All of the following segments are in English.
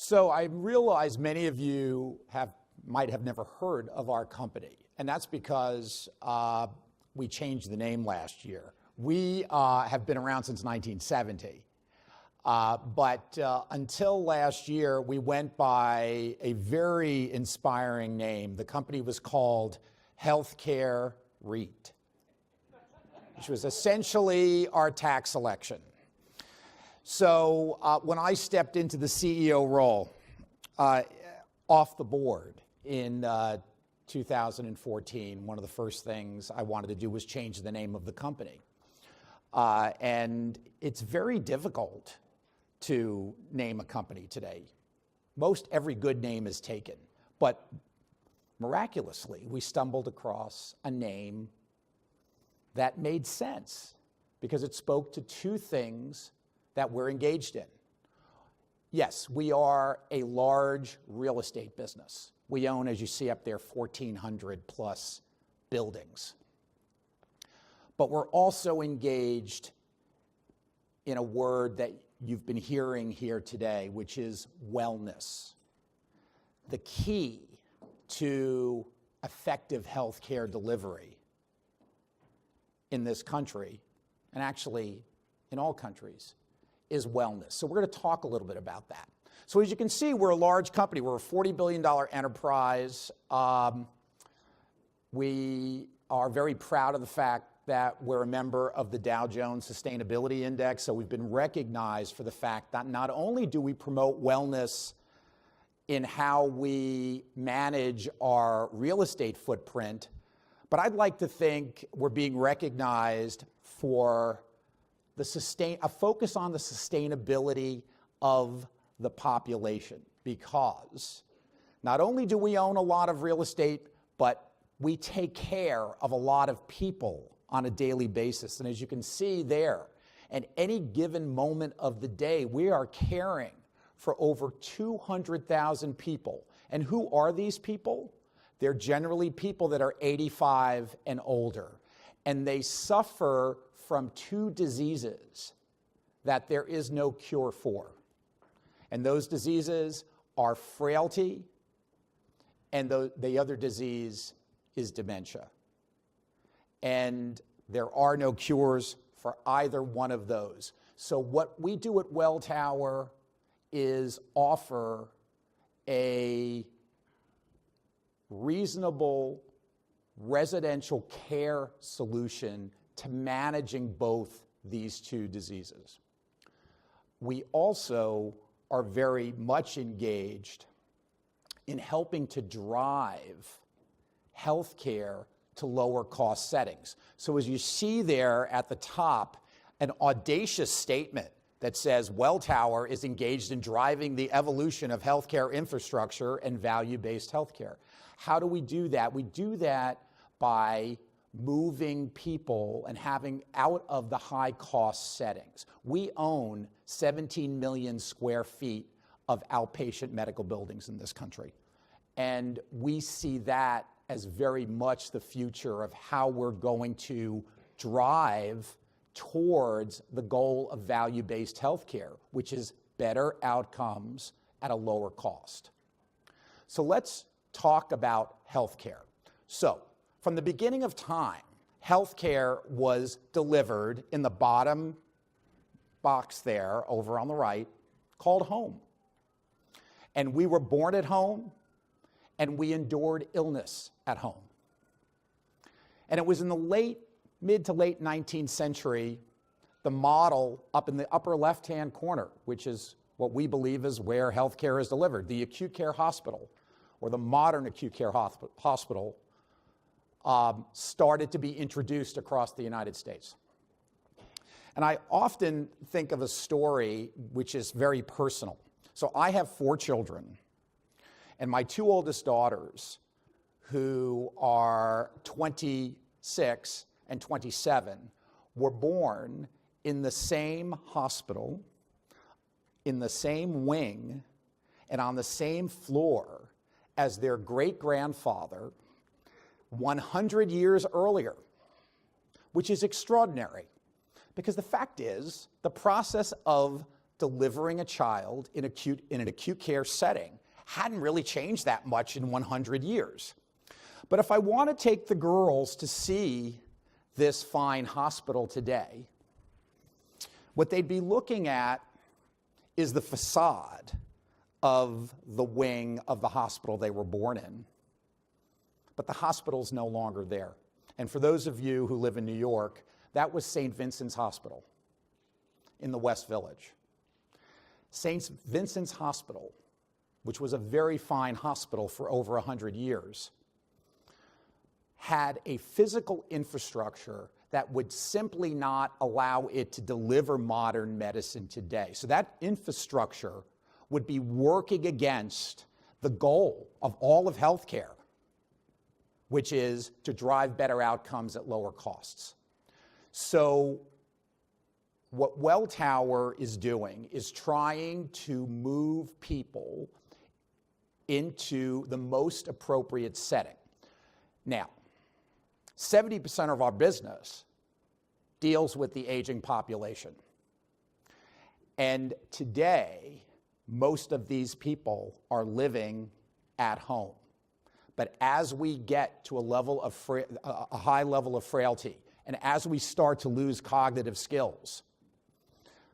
So I realize many of you might have never heard of our company, and that's because we changed the name last year. We have been around since 1970, but until last year, we went by a very inspiring name. The company was called Healthcare REIT, which was essentially our tax election. So when I stepped into the CEO role off the board in 2014, one of the first things I wanted to do was change the name of the company. And it's very difficult to name a company today. Most every good name is taken, but miraculously, we stumbled across a name that made sense because it spoke to two things that we're engaged in. Yes, we are a large real estate business. We own, as you see up there, 1,400 plus buildings. But we're also engaged in a word that you've been hearing here today, which is wellness. The key to effective healthcare delivery in this country, and actually in all countries, is wellness. So we're going to talk a little bit about that. So as you can see, we're a large company. We're a $40 billion enterprise. We are very proud of the fact that we're a member of the Dow Jones Sustainability Index. So we've been recognized for the fact that not only do we promote wellness in how we manage our real estate footprint, but I'd like to think we're being recognized for a focus on the sustainability of the population, because not only do we own a lot of real estate, but we take care of a lot of people on a daily basis. And as you can see there, at any given moment of the day, we are caring for over 200,000 people. And who are these people? They're generally people that are 85 and older, and they suffer from two diseases that there is no cure for. And those diseases are frailty, and the other disease is dementia. And there are no cures for either one of those. So what we do at Welltower is offer a reasonable residential care solution to managing both these two diseases. We also are very much engaged in helping to drive healthcare to lower cost settings. So as you see there at the top, an audacious statement that says Welltower is engaged in driving the evolution of healthcare infrastructure and value-based healthcare. How do we do that? We do that by moving people and having out of the high cost settings. We own 17 million square feet of outpatient medical buildings in this country. And we see that as very much the future of how we're going to drive towards the goal of value-based healthcare, which is better outcomes at a lower cost. So let's talk about healthcare. So from the beginning of time, healthcare was delivered in the bottom box there over on the right, called home. And we were born at home, and we endured illness at home. And it was in the mid to late 19th century, the model up in the upper left-hand corner, which is what we believe is where healthcare is delivered, the acute care hospital, or the modern acute care hospital, started to be introduced across the United States. And I often think of a story which is very personal. So I have 4 children, and my 2 oldest daughters, who are 26 and 27, were born in the same hospital, in the same wing, and on the same floor as their great-grandfather 100 years earlier, which is extraordinary. Because the fact is, the process of delivering a child in an acute care setting hadn't really changed that much in 100 years. But if I want to take the girls to see this fine hospital today, what they'd be looking at is the facade of the wing of the hospital they were born in. But the hospital's no longer there. And for those of you who live in New York, that was St. Vincent's Hospital in the West Village. St. Vincent's Hospital, which was a very fine hospital for over 100 years, had a physical infrastructure that would simply not allow it to deliver modern medicine today. So that infrastructure would be working against the goal of all of healthcare, which is to drive better outcomes at lower costs. So what Welltower is doing is trying to move people into the most appropriate setting. Now, 70% of our business deals with the aging population. And today, most of these people are living at home. But as we get to a high level of frailty, and as we start to lose cognitive skills,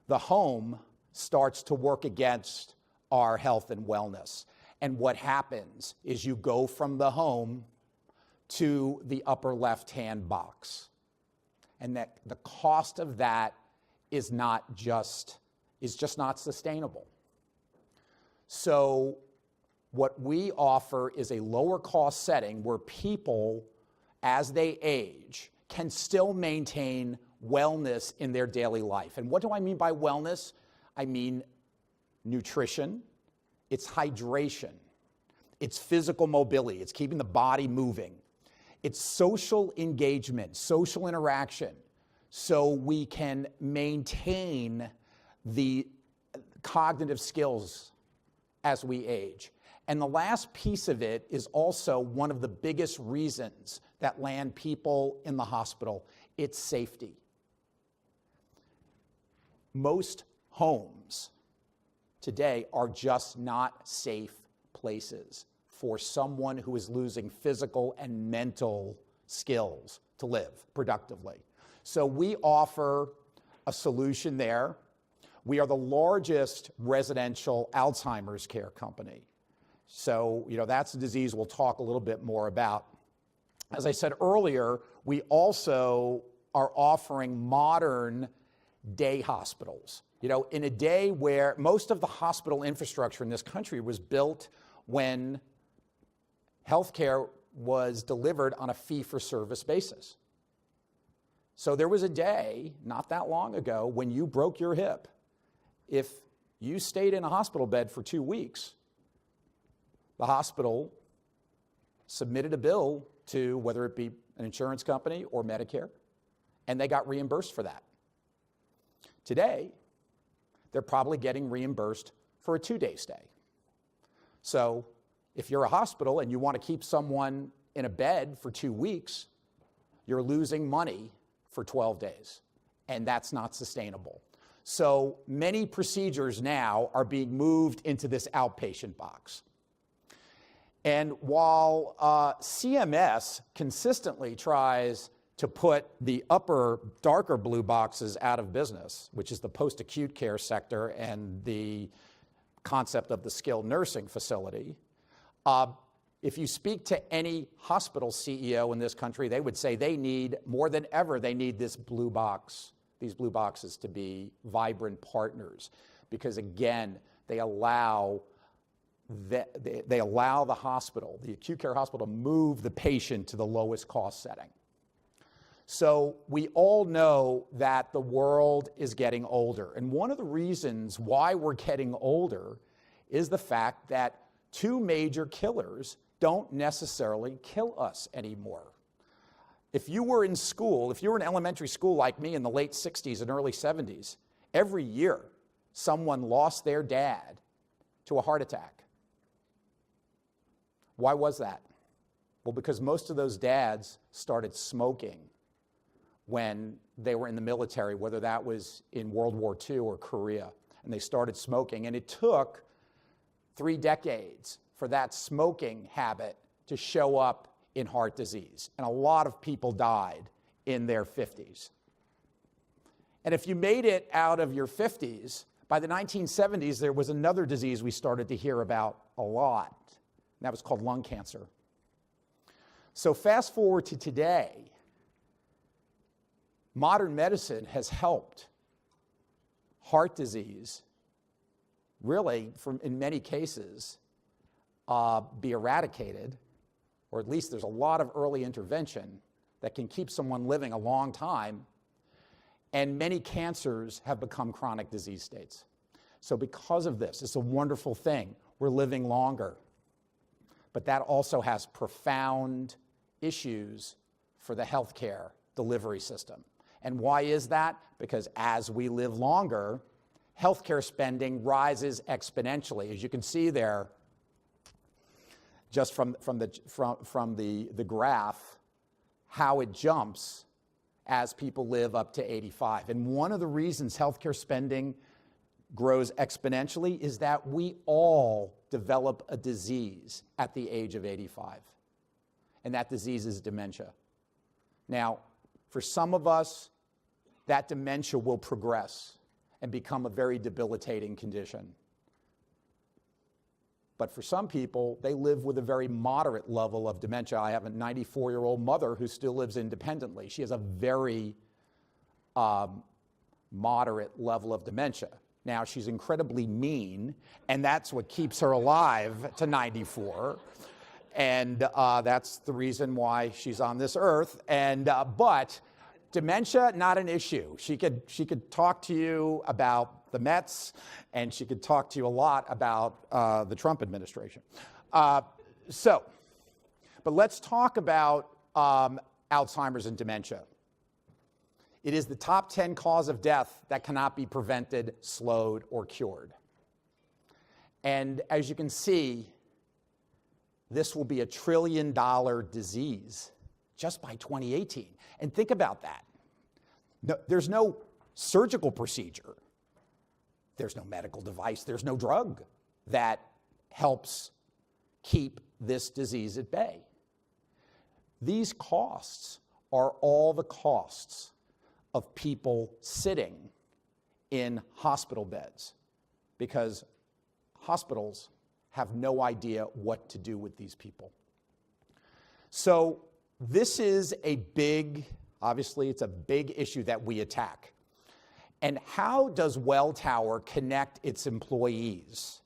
the home starts to work against our health and wellness. And what happens is you go from the home to the upper left-hand box. And that the cost of that is just not sustainable. So what we offer is a lower cost setting where people, as they age, can still maintain wellness in their daily life. And what do I mean by wellness? I mean nutrition, it's hydration, it's physical mobility, it's keeping the body moving, it's social engagement, social interaction, so we can maintain the cognitive skills as we age. And the last piece of it is also one of the biggest reasons that land people in the hospital. It's safety. Most homes today are just not safe places for someone who is losing physical and mental skills to live productively. So we offer a solution there. We are the largest residential Alzheimer's care company. So, that's a disease we'll talk a little bit more about. As I said earlier, we also are offering modern day hospitals. In a day where most of the hospital infrastructure in this country was built when healthcare was delivered on a fee-for-service basis. So there was a day, not that long ago, when you broke your hip. If you stayed in a hospital bed for 2 weeks, the hospital submitted a bill to whether it be an insurance company or Medicare, and they got reimbursed for that. Today, they're probably getting reimbursed for a 2-day stay. So if you're a hospital and you want to keep someone in a bed for 2 weeks, you're losing money for 12 days, and that's not sustainable. So many procedures now are being moved into this outpatient box. And while CMS consistently tries to put the upper darker blue boxes out of business, which is the post-acute care sector and the concept of the skilled nursing facility, if you speak to any hospital CEO in this country, they would say they need, more than ever, they need this blue box, these blue boxes to be vibrant partners. Because again, they allow the hospital, the acute care hospital, to move the patient to the lowest cost setting. So we all know that the world is getting older. And one of the reasons why we're getting older is the fact that 2 major killers don't necessarily kill us anymore. If you were in school, if you were in elementary school like me in the late 60s and early 70s, every year someone lost their dad to a heart attack. Why was that? Well, because most of those dads started smoking when they were in the military, whether that was in World War II or Korea. and they started smoking. And it took 3 decades for that smoking habit to show up in heart disease. And a lot of people died in their 50s. And if you made it out of your 50s, by the 1970s, there was another disease we started to hear about a lot, and that was called lung cancer. So fast forward to today, modern medicine has helped heart disease, really, in many cases, be eradicated, or at least there's a lot of early intervention that can keep someone living a long time, and many cancers have become chronic disease states. So because of this, it's a wonderful thing. We're living longer. But that also has profound issues for the healthcare delivery system. And why is that? Because as we live longer, healthcare spending rises exponentially. As you can see there, just from the graph, how it jumps as people live up to 85. And one of the reasons healthcare spending grows exponentially is that we all develop a disease at the age of 85. And that disease is dementia. Now, for some of us, that dementia will progress and become a very debilitating condition. But for some people, they live with a very moderate level of dementia. I have a 94-year-old mother who still lives independently. She has a very moderate level of dementia. Now, she's incredibly mean, and that's what keeps her alive to 94. And that's the reason why she's on this earth. And but dementia, not an issue. She could talk to you about the Mets, and she could talk to you a lot about the Trump administration. But let's talk about Alzheimer's and dementia. It is the top 10 cause of death that cannot be prevented, slowed, or cured. And as you can see, this will be a $1 trillion disease just by 2018. And think about that. No, there's no surgical procedure. There's no medical device. There's no drug that helps keep this disease at bay. These costs are all the costs of people sitting in hospital beds because hospitals have no idea what to do with these people. So this is a big, obviously it's a big issue that we attack. And how does Welltower connect its employees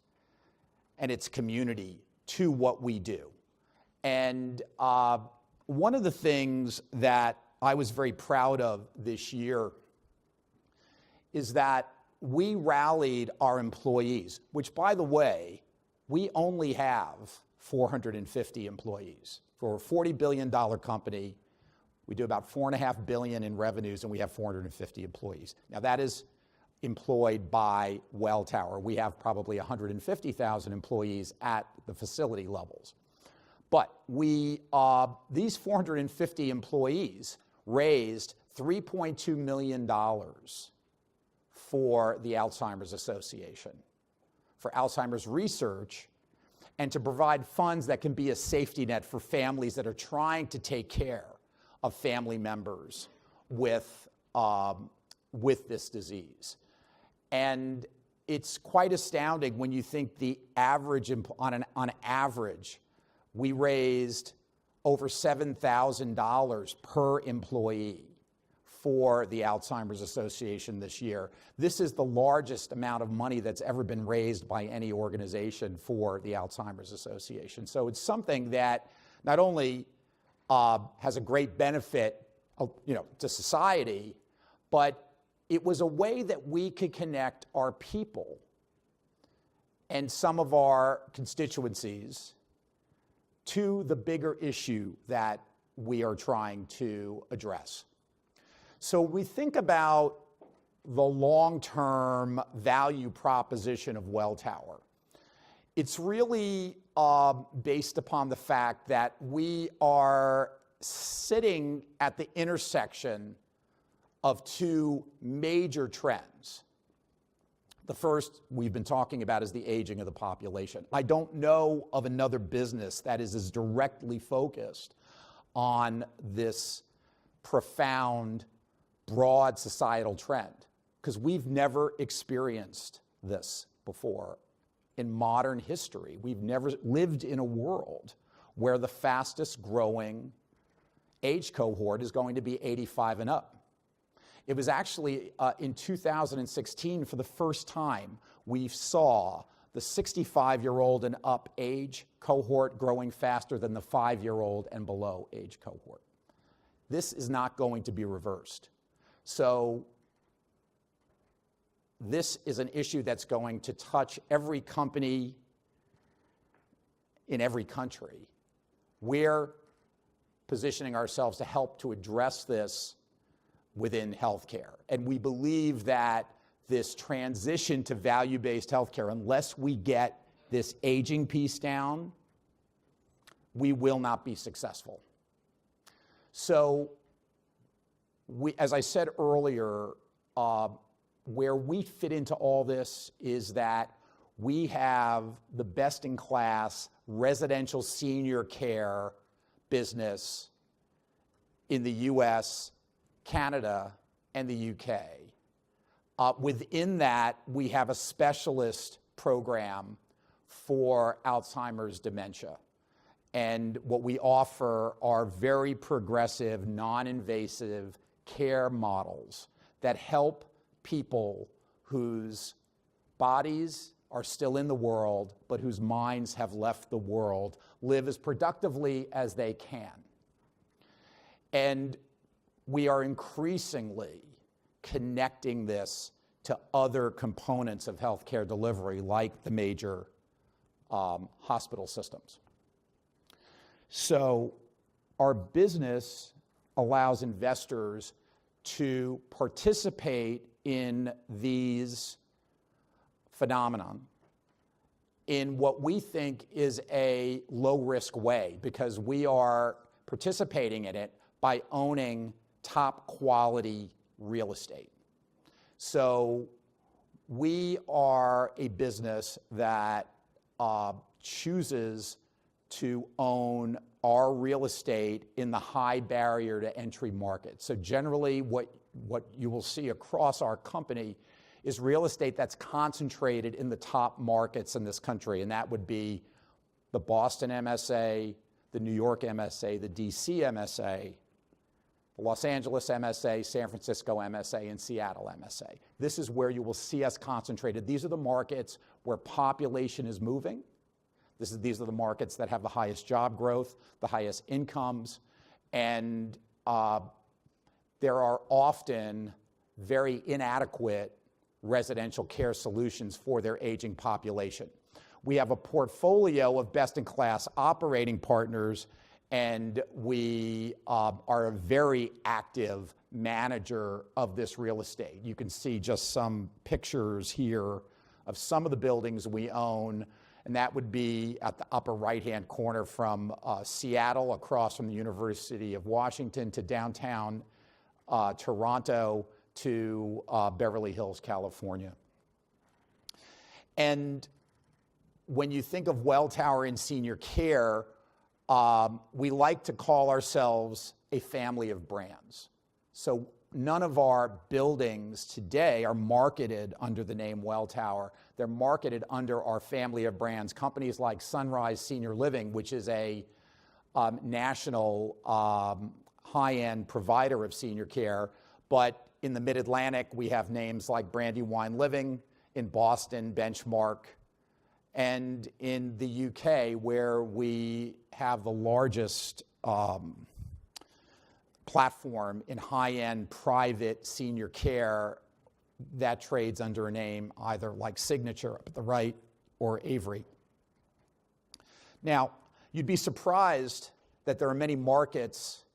and its community to what we do? And one of the things that I was very proud of this year is that we rallied our employees, which, by the way, we only have 450 employees. For a $40 billion company, we do about $4.5 billion in revenues, and we have 450 employees. Now, that is employed by Welltower. We have probably 150,000 employees at the facility levels. But these 450 employees raised $3.2 million for the Alzheimer's Association, for Alzheimer's research, and to provide funds that can be a safety net for families that are trying to take care of family members with this disease. And it's quite astounding when you think the average, on average, we raised over $7,000 per employee for the Alzheimer's Association this year. This is the largest amount of money that's ever been raised by any organization for the Alzheimer's Association. So it's something that not only has a great benefit, to society, but it was a way that we could connect our people and some of our constituencies to the bigger issue that we are trying to address. So we think about the long-term value proposition of Welltower. It's really based upon the fact that we are sitting at the intersection of two major trends. The first we've been talking about is the aging of the population. I don't know of another business that is as directly focused on this profound, broad societal trend, because we've never experienced this before in modern history. We've never lived in a world where the fastest growing age cohort is going to be 85 and up. It was actually in 2016, for the first time, we saw the 65-year-old and up age cohort growing faster than the 5-year-old and below age cohort. This is not going to be reversed. So this is an issue that's going to touch every company in every country. We're positioning ourselves to help to address this within healthcare. And we believe that this transition to value-based healthcare, unless we get this aging piece down, we will not be successful. So, as I said earlier, where we fit into all this is that we have the best-in-class residential senior care business in the US, Canada, and the UK. Within that, we have a specialist program for Alzheimer's dementia. And what we offer are very progressive, non-invasive care models that help people whose bodies are still in the world, but whose minds have left the world, live as productively as they can. And we are increasingly connecting this to other components of healthcare delivery, like the major hospital systems. So our business allows investors to participate in these phenomenon in what we think is a low-risk way, because we are participating in it by owning top-quality real estate. So we are a business that chooses to own our real estate in the high barrier to entry market. So generally what you will see across our company is real estate that's concentrated in the top markets in this country, and that would be the Boston MSA, the New York MSA, the DC MSA, the Los Angeles MSA, San Francisco MSA, and Seattle MSA. This is where you will see us concentrated. These are the markets where population is moving. These are the markets that have the highest job growth, the highest incomes, and there are often very inadequate residential care solutions for their aging population. We have a portfolio of best-in-class operating partners, and we are a very active manager of this real estate. You can see just some pictures here of some of the buildings we own, and that would be at the upper right-hand corner from Seattle, across from the University of Washington, to downtown Toronto, to Beverly Hills, California. And when you think of Welltower in senior care, we like to call ourselves a family of brands. So none of our buildings today are marketed under the name Welltower. They're marketed under our family of brands. Companies like Sunrise Senior Living, which is a national high-end provider of senior care, but in the Mid-Atlantic, we have names like Brandywine Living, in Boston, Benchmark, and in the UK, where we have the largest platform in high-end private senior care that trades under a name either like Signature up at the right or Avery. Now, you'd be surprised that there are many markets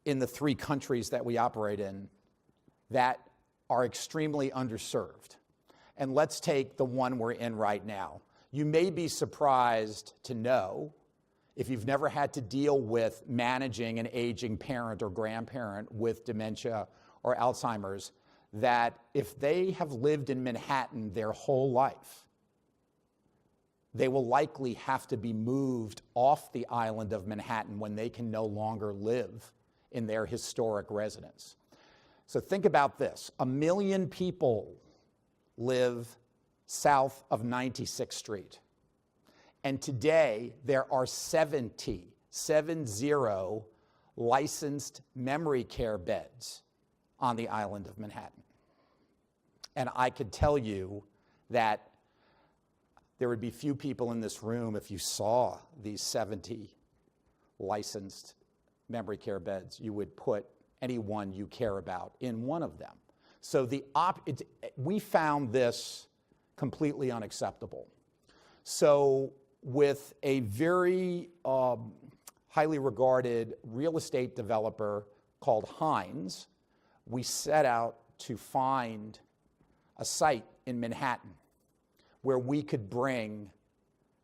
in the 3 countries that we operate in that are extremely underserved. And let's take the one we're in right now. You may be surprised to know, if you've never had to deal with managing an aging parent or grandparent with dementia or Alzheimer's, that if they have lived in Manhattan their whole life, they will likely have to be moved off the island of Manhattan when they can no longer live in their historic residence. So think about this. 1 million people live south of 96th Street. And today, there are 70 licensed memory care beds on the island of Manhattan. And I could tell you that there would be few people in this room if you saw these 70 licensed memory care beds. You would put anyone you care about in one of them. So we found this completely unacceptable. So with a very highly regarded real estate developer called Hines, we set out to find a site in Manhattan where we could bring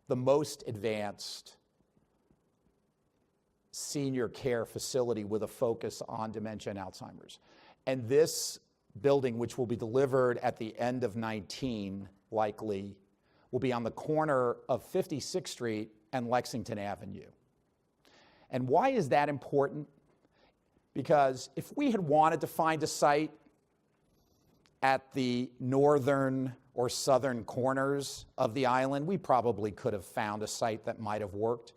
the most advanced senior care facility with a focus on dementia and Alzheimer's. And this building, which will be delivered at the end of 19, likely, will be on the corner of 56th Street and Lexington Avenue. And why is that important? Because if we had wanted to find a site at the northern or southern corners of the island, we probably could have found a site that might have worked.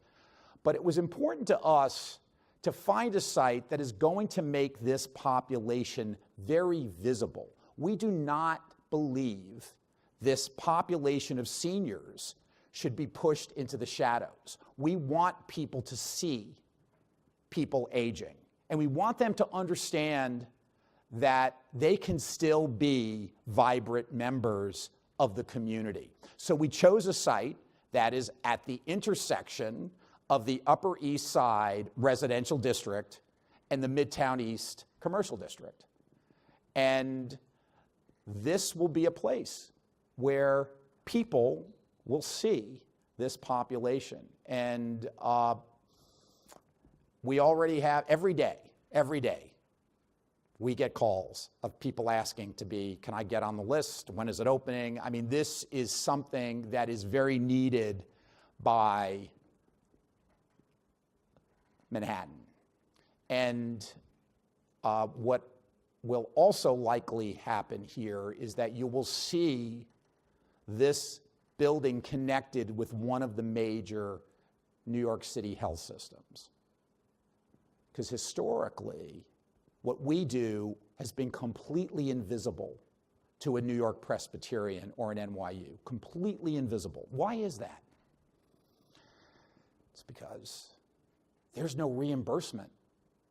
But it was important to us to find a site that is going to make this population very visible. We do not believe this population of seniors should be pushed into the shadows. We want people to see people aging, and we want them to understand that they can still be vibrant members of the community. So we chose a site that is at the intersection of the Upper East Side residential district and the Midtown East commercial district. And this will be a place where people will see this population. And we already have, every day, we get calls of people asking to be, can I get on the list? When is it opening? I mean, this is something that is very needed by Manhattan. And what will also likely happen here is that you will see this building connected with one of the major New York City health systems. Because historically, what we do has been completely invisible to a New York Presbyterian or an NYU, completely invisible. Why is that? It's because there's no reimbursement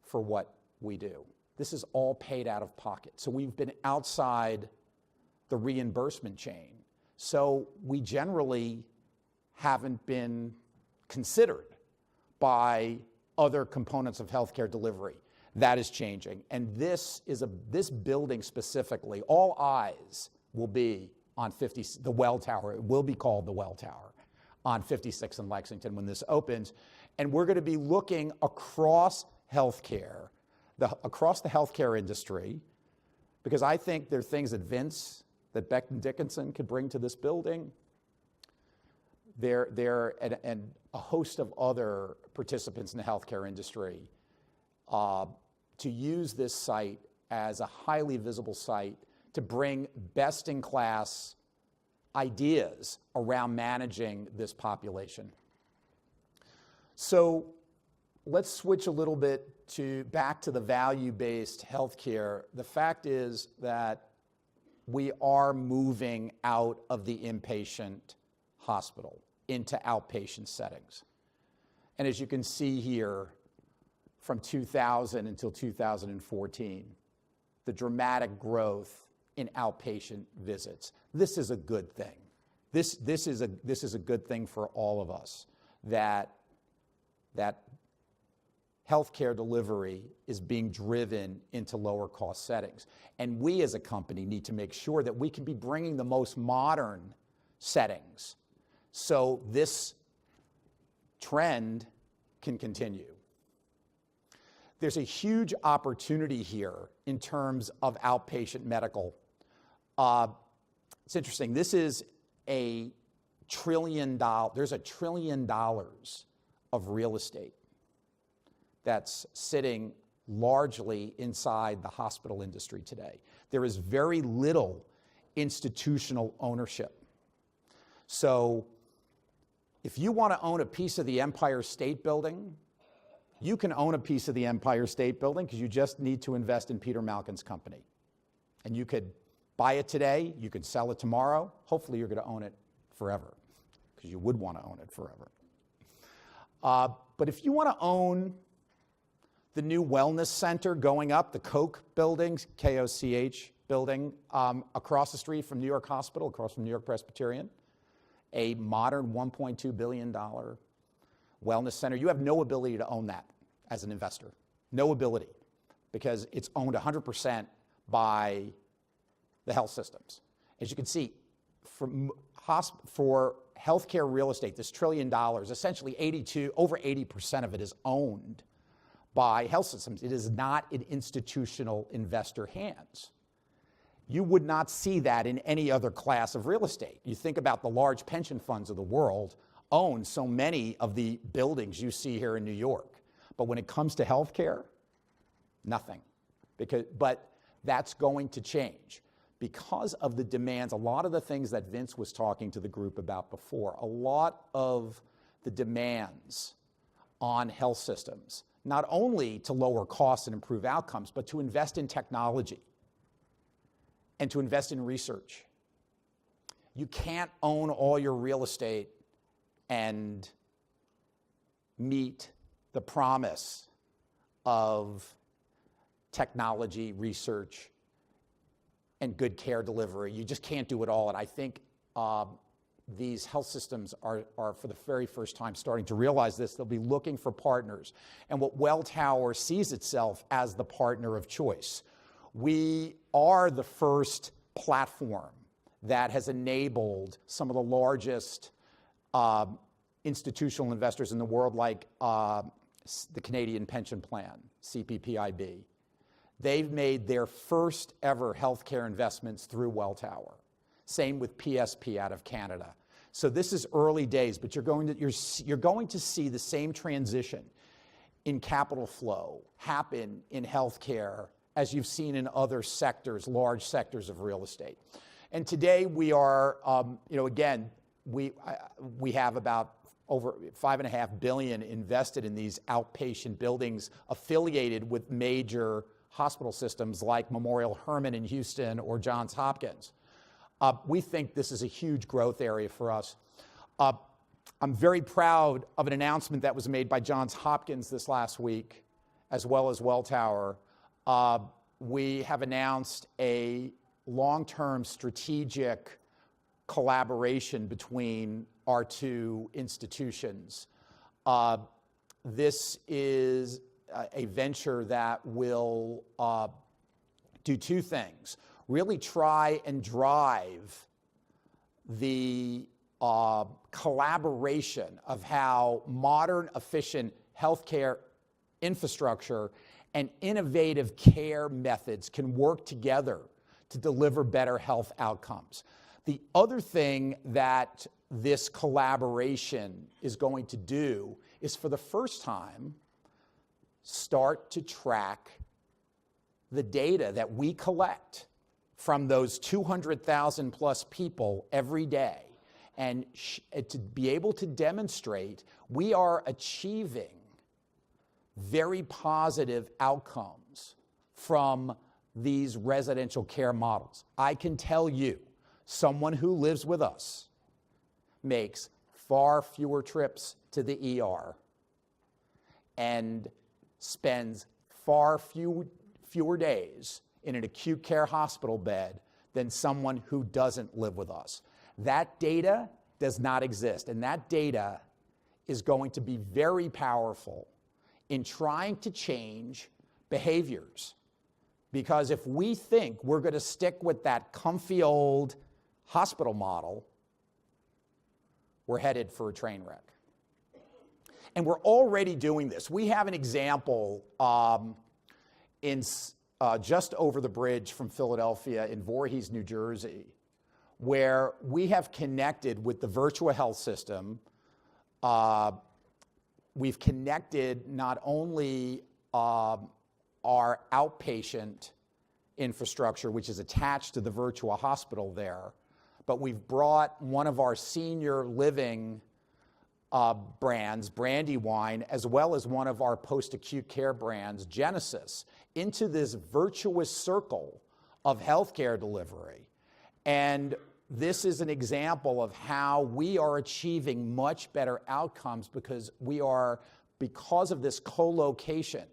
for what we do. This is all paid out of pocket. So we've been outside the reimbursement chain. So we generally haven't been considered by other components of healthcare delivery. That is changing. And this building specifically, all eyes will be on the Welltower. It will be called the Welltower on 56 in Lexington when this opens. And we're going to be looking across healthcare, across the healthcare industry, because I think there are things that Vince, that Becton Dickinson could bring to this building. And a host of other participants in the healthcare industry to use this site as a highly visible site to bring best-in-class ideas around managing this population. So let's switch a little bit back to the value-based healthcare. The fact is that we are moving out of the inpatient hospital into outpatient settings. And as you can see here, from 2000 until 2014, the dramatic growth in outpatient visits. This is a good thing. This is a good thing for all of us, that healthcare delivery is being driven into lower cost settings. And we as a company need to make sure that we can be bringing the most modern settings so this trend can continue. There's a huge opportunity here in terms of outpatient medical. It's interesting. This is a $1 trillion. There's $1 trillion of real estate that's sitting largely inside the hospital industry today. There is very little institutional ownership. So if you want to own a piece of the Empire State Building, you can own a piece of the Empire State Building because you just need to invest in Peter Malkin's company. And you could buy it today, you could sell it tomorrow. Hopefully you're going to own it forever because you would want to own it forever. But if you want to own the new wellness center going up, the Koch building, K-O-C-H building, across the street from New York Hospital, across from New York Presbyterian, a modern $1.2 billion wellness center, you have no ability to own that as an investor. No ability, because it's owned 100% by the health systems. As you can see, for healthcare real estate, this $1 trillion, essentially over 80% of it is owned by health systems. It is not in institutional investor hands. You would not see that in any other class of real estate. You think about the large pension funds of the world own so many of the buildings you see here in New York. But when it comes to healthcare, nothing. But that's going to change because of the demands. A lot of the things that Vince was talking to the group about before, a lot of the demands on health systems, not only to lower costs and improve outcomes, but to invest in technology and to invest in research. You can't own all your real estate and meet the promise of technology, research, and good care delivery. You just can't do it all. And I think these health systems are for the very first time starting to realize this. They'll be looking for partners. And what Welltower sees itself as the partner of choice. We are the first platform that has enabled some of the largest institutional investors in the world, like the Canadian Pension Plan, CPPIB. They've made their first ever healthcare investments through Welltower. Same with PSP out of Canada. So this is early days, but you're going to see the same transition in capital flow happen in healthcare as you've seen in other sectors, large sectors of real estate. And today we are, again, we have about over $5.5 billion invested in these outpatient buildings affiliated with major hospital systems like Memorial Hermann in Houston or Johns Hopkins. We think this is a huge growth area for us. I'm very proud of an announcement that was made by Johns Hopkins this last week, as well as Welltower. We have announced a long-term strategic collaboration between our two institutions. This is a venture that will do two things. Really try and drive the collaboration of how modern, efficient healthcare infrastructure and innovative care methods can work together to deliver better health outcomes. The other thing that this collaboration is going to do is, for the first time, start to track the data that we collect from those 200,000 plus people every day, and to be able to demonstrate we are achieving very positive outcomes from these residential care models. I can tell you, someone who lives with us makes far fewer trips to the ER and spends far fewer days in an acute care hospital bed than someone who doesn't live with us. That data does not exist, and that data is going to be very powerful in trying to change behaviors. Because if we think we're going to stick with that comfy old hospital model, we're headed for a train wreck. And we're already doing this. We have an example in just over the bridge from Philadelphia in Voorhees, New Jersey, where we have connected with the Virtua Health system. We've connected not only our outpatient infrastructure, which is attached to the Virtua Hospital there, but we've brought one of our senior living brands, Brandywine, as well as one of our post-acute care brands, Genesis, into this virtuous circle of healthcare delivery. And this is an example of how we are achieving much better outcomes because of this co-location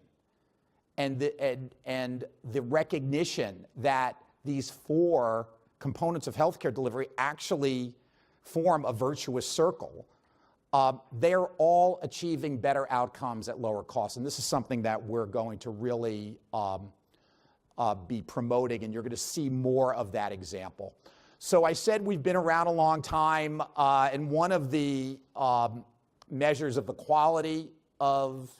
and the recognition that these four components of healthcare delivery actually form a virtuous circle. They're all achieving better outcomes at lower costs. And this is something that we're going to really be promoting, and you're going to see more of that example. So I said we've been around a long time, and one of the measures of the quality of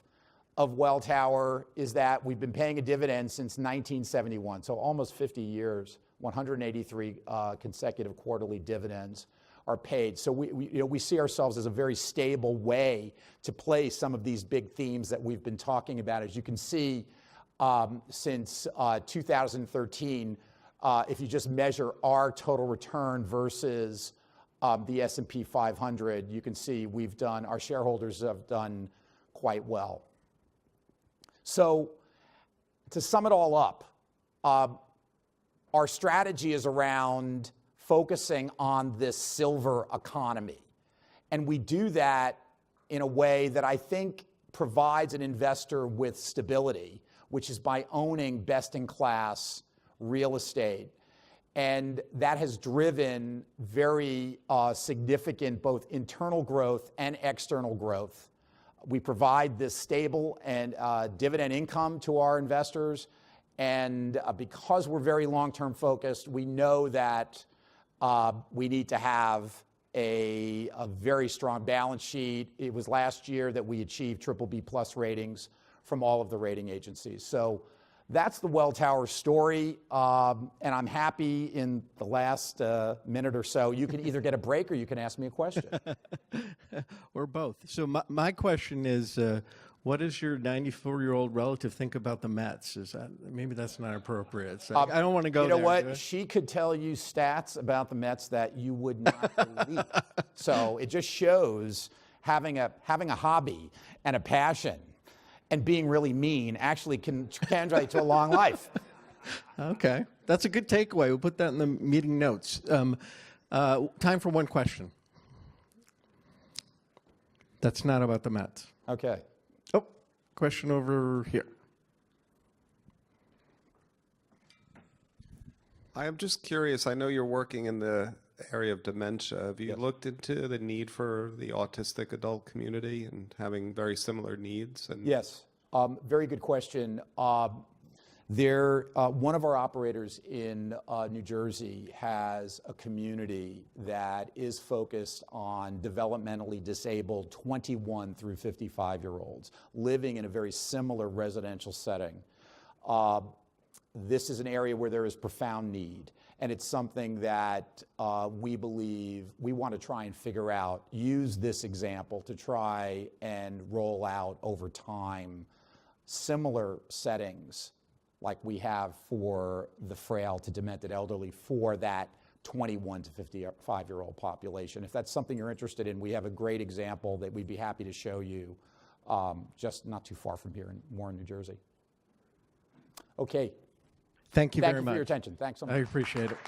Welltower is that we've been paying a dividend since 1971, so almost 50 years, 183 consecutive quarterly dividends are paid. So we see ourselves as a very stable way to play some of these big themes that we've been talking about. As you can see, since 2013, if you just measure our total return versus the S&P 500, you can see our shareholders have done quite well. So to sum it all up, our strategy is around focusing on this silver economy. And we do that in a way that I think provides an investor with stability, which is by owning best-in-class real estate. And that has driven very significant both internal growth and external growth. We provide this stable and dividend income to our investors. And because we're very long-term focused, we know that we need to have a very strong balance sheet. It was last year that we achieved BBB+ ratings from all of the rating agencies. So that's the Welltower story, and I'm happy in the last minute or so. You can either get a break or you can ask me a question. Or both. So my question is, what does your 94-year-old relative think about the Mets? Maybe that's not appropriate. So I don't want to go there. You know what? She could tell you stats about the Mets that you would not believe. So it just shows having a hobby and a passion and being really mean actually can translate to a long life. Okay. That's a good takeaway. We'll put that in the meeting notes. Time for one question. That's not about the Mets. Okay. Oh, question over here. I am just curious. I know you're working in the area of dementia. Have you looked into the need for the autistic adult community and having very similar needs? Yes, very good question. One of our operators in New Jersey has a community that is focused on developmentally disabled 21 through 55-year-olds living in a very similar residential setting. This is an area where there is profound need, and it's something that we believe we want to try and figure out, use this example to try and roll out over time similar settings like we have for the frail to demented elderly for that 21 to 55-year-old population. If that's something you're interested in, we have a great example that we'd be happy to show you just not too far from here in Warren, New Jersey. Okay. Thank you very much. Thank you for your attention. Thanks so much. I appreciate it.